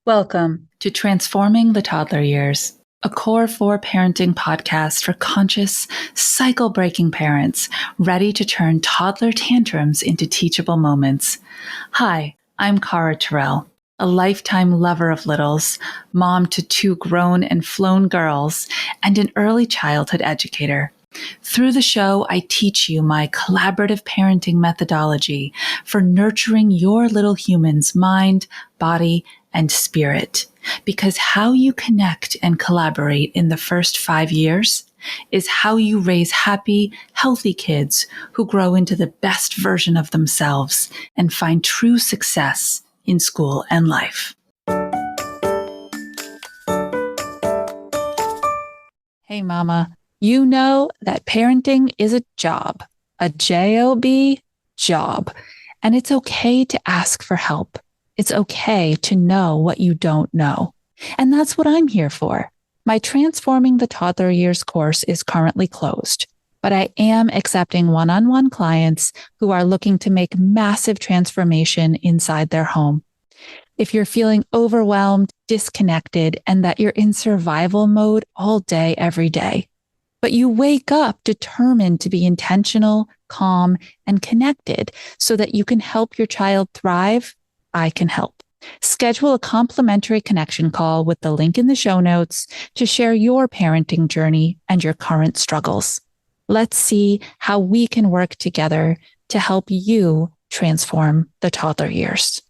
Welcome to Transforming the Toddler Years, a Core 4 parenting podcast for conscious, cycle-breaking parents ready to turn toddler tantrums into teachable moments. Hi, I'm Cara Tyrrell, a lifetime lover of littles, mom to 2 grown and flown girls, and an early childhood educator. Through the show, I teach you my collaborative parenting methodology for nurturing your little human's mind, body, and spirit. Because how you connect and collaborate in the first 5 years is how you raise happy, healthy kids who grow into the best version of themselves and find true success in school and life. Hey, Mama. You know that parenting is a job, a J-O-B job, and it's okay to ask for help. It's okay to know what you don't know. And that's what I'm here for. My Transforming the Toddler Years course is currently closed, but I am accepting one-on-one clients who are looking to make massive transformation inside their home. If you're feeling overwhelmed, disconnected, and that you're in survival mode all day, every day, but you wake up determined to be intentional, calm, and connected so that you can help your child thrive, I can help. Schedule a complimentary connection call with the link in the show notes to share your parenting journey and your current struggles. Let's see how we can work together to help you transform the toddler years.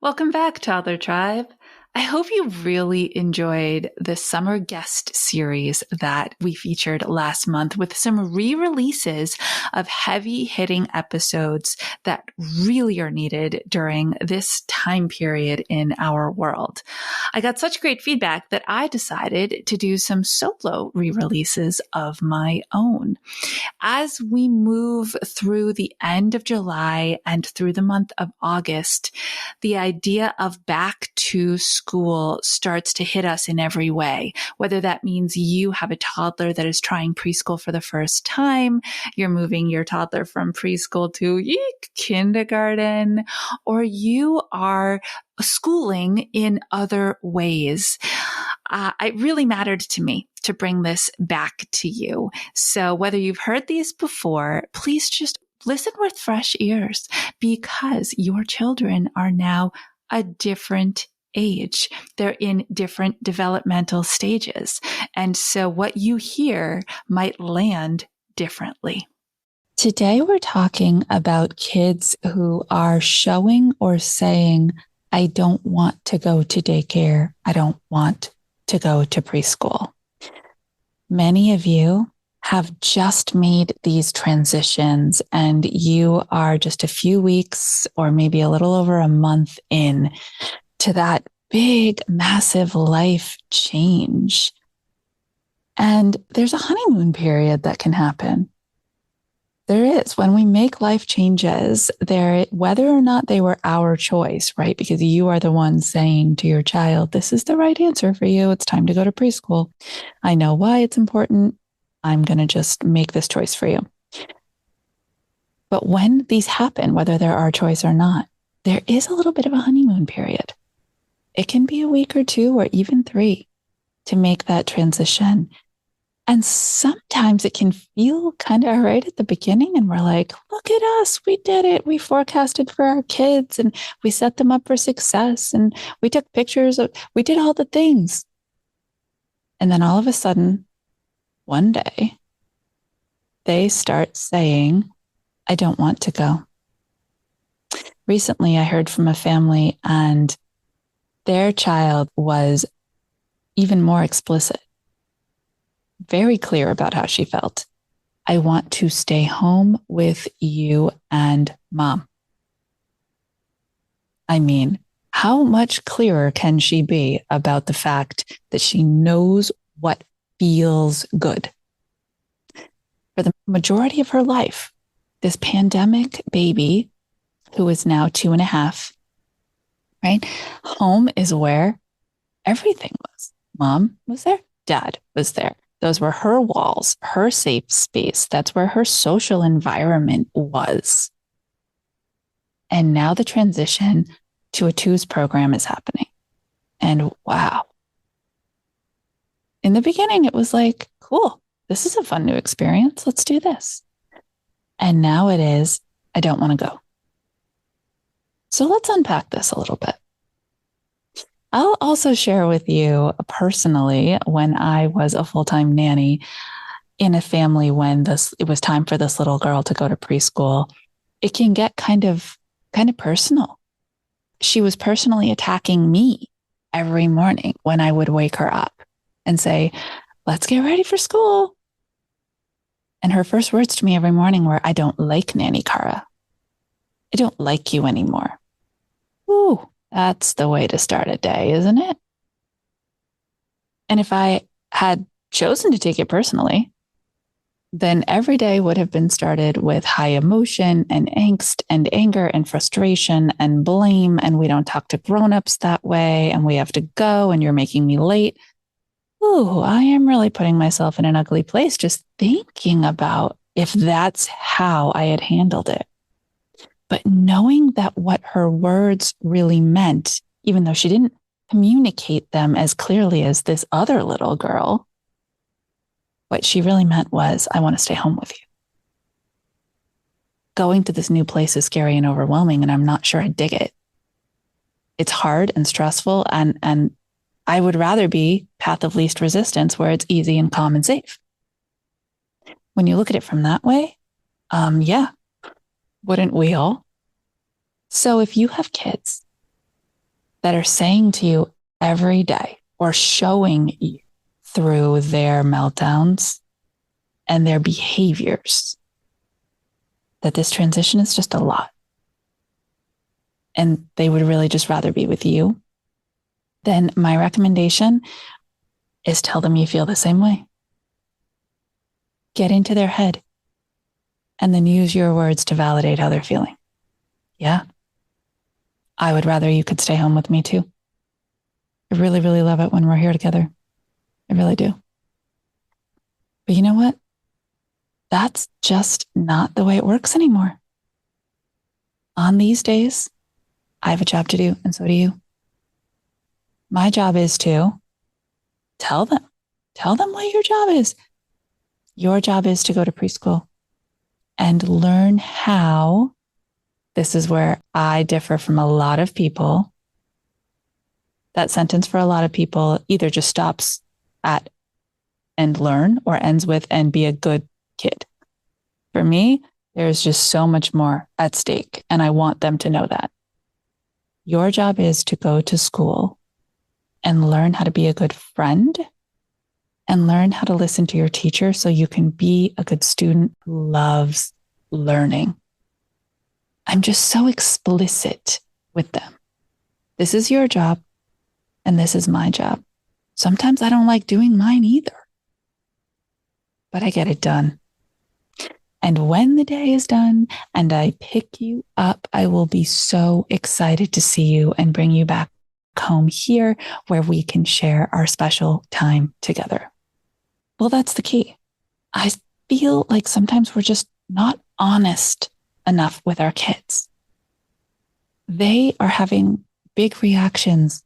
Welcome back, Toddler Tribe. I hope you really enjoyed the summer guest series that we featured last month with some re-releases of heavy-hitting episodes that really are needed during this time period in our world. I got such great feedback that I decided to do some solo re-releases of my own. As we move through the end of July and through the month of August, the idea of back to school starts to hit us in every way, whether that means you have a toddler that is trying preschool for the first time, you're moving your toddler from preschool to kindergarten, or you are schooling in other ways. It really mattered to me to bring this back to you. So whether you've heard these before, please just listen with fresh ears because your children are now a different age. They're in different developmental stages. And so what you hear might land differently. Today, we're talking about kids who are showing or saying, I don't want to go to daycare. I don't want to go to preschool. Many of you have just made these transitions and you are just a few weeks or maybe a little over a month in to that big, massive life change. And there's a honeymoon period that can happen. There is. When we make life changes, whether or not they were our choice, right? Because you are the one saying to your child, this is the right answer for you. It's time to go to preschool. I know why it's important. I'm going to just make this choice for you. But when these happen, whether they're our choice or not, there is a little bit of a honeymoon period. It can be a week or 2 or even 3 to make that transition. And sometimes it can feel kind of all right at the beginning. And we're like, look at us. We did it. We forecasted for our kids and we set them up for success. And we took pictures we did all the things. And then all of a sudden, one day, they start saying, I don't want to go. Recently, I heard from a family and their child was even more explicit, very clear about how she felt. I want to stay home with you and mom. I mean, how much clearer can she be about the fact that she knows what feels good? For the majority of her life, this pandemic baby, who is now 2.5, right? Home is where everything was. Mom was there. Dad was there. Those were her walls, her safe space. That's where her social environment was. And now the transition to a twos program is happening. And wow. In the beginning, it was like, cool, this is a fun new experience. Let's do this. And now it is, I don't want to go. So let's unpack this a little bit. I'll also share with you personally when I was a full-time nanny in a family when it was time for this little girl to go to preschool. It can get kind of personal. She was personally attacking me every morning when I would wake her up and say, let's get ready for school. And her first words to me every morning were, I don't like Nanny Cara. I don't like you anymore. Ooh, that's the way to start a day, isn't it? And if I had chosen to take it personally, then every day would have been started with high emotion and angst and anger and frustration and blame. And we don't talk to grownups that way. And we have to go and you're making me late. Ooh, I am really putting myself in an ugly place just thinking about if that's how I had handled it. But knowing that what her words really meant, even though she didn't communicate them as clearly as this other little girl, what she really meant was, I want to stay home with you. Going to this new place is scary and overwhelming, and I'm not sure I dig it. It's hard and stressful, and I would rather be path of least resistance where it's easy and calm and safe. When you look at it from that way, yeah, wouldn't we all? So if you have kids that are saying to you every day or showing you through their meltdowns and their behaviors that this transition is just a lot and they would really just rather be with you, then my recommendation is tell them you feel the same way. Get into their head and then use your words to validate how they're feeling. Yeah, I would rather you could stay home with me too. I really, really love it when we're here together. I really do. But you know what? That's just not the way it works anymore. On these days, I have a job to do, and so do you. My job is to tell them what your job is. Your job is to go to preschool and learn how. This is where I differ from a lot of people. That sentence for a lot of people either just stops at and learn or ends with and be a good kid. For me, there's just so much more at stake, and I want them to know that. Your job is to go to school and learn how to be a good friend and learn how to listen to your teacher so you can be a good student who loves learning. I'm just so explicit with them. This is your job, and this is my job. Sometimes I don't like doing mine either, but I get it done. And when the day is done and I pick you up, I will be so excited to see you and bring you back home here where we can share our special time together. Well, that's the key. I feel like sometimes we're just not honest enough with our kids. They are having big reactions,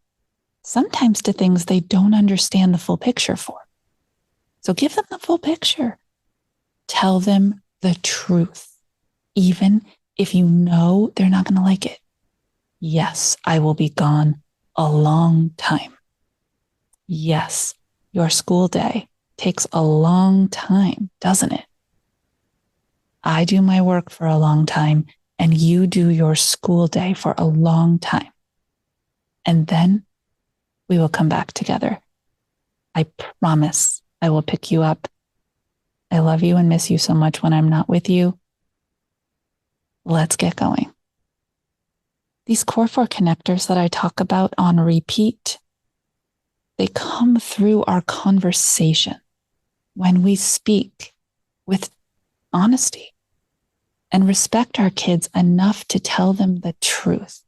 sometimes to things they don't understand the full picture for. So give them the full picture. Tell them the truth, even if you know they're not going to like it. Yes, I will be gone a long time. Yes, your school day takes a long time, doesn't it? I do my work for a long time, and you do your school day for a long time. And then we will come back together. I promise I will pick you up. I love you and miss you so much when I'm not with you. Let's get going. These core four connectors that I talk about on repeat, they come through our conversation when we speak with honesty and respect our kids enough to tell them the truth.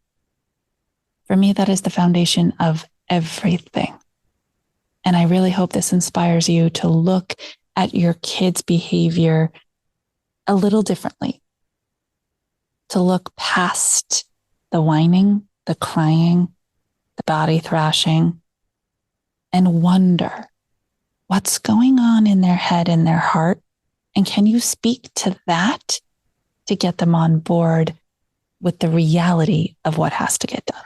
For me, that is the foundation of everything. And I really hope this inspires you to look at your kids' behavior a little differently, to look past the whining, the crying, the body thrashing, and wonder what's going on in their head and their heart. And can you speak to that to get them on board with the reality of what has to get done?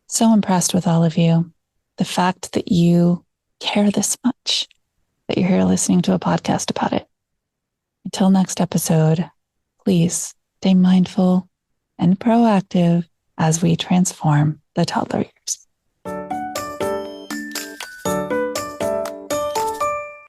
So impressed with all of you. The fact that you care this much, that you're here listening to a podcast about it. Until next episode, please stay mindful and proactive as we transform the toddler years.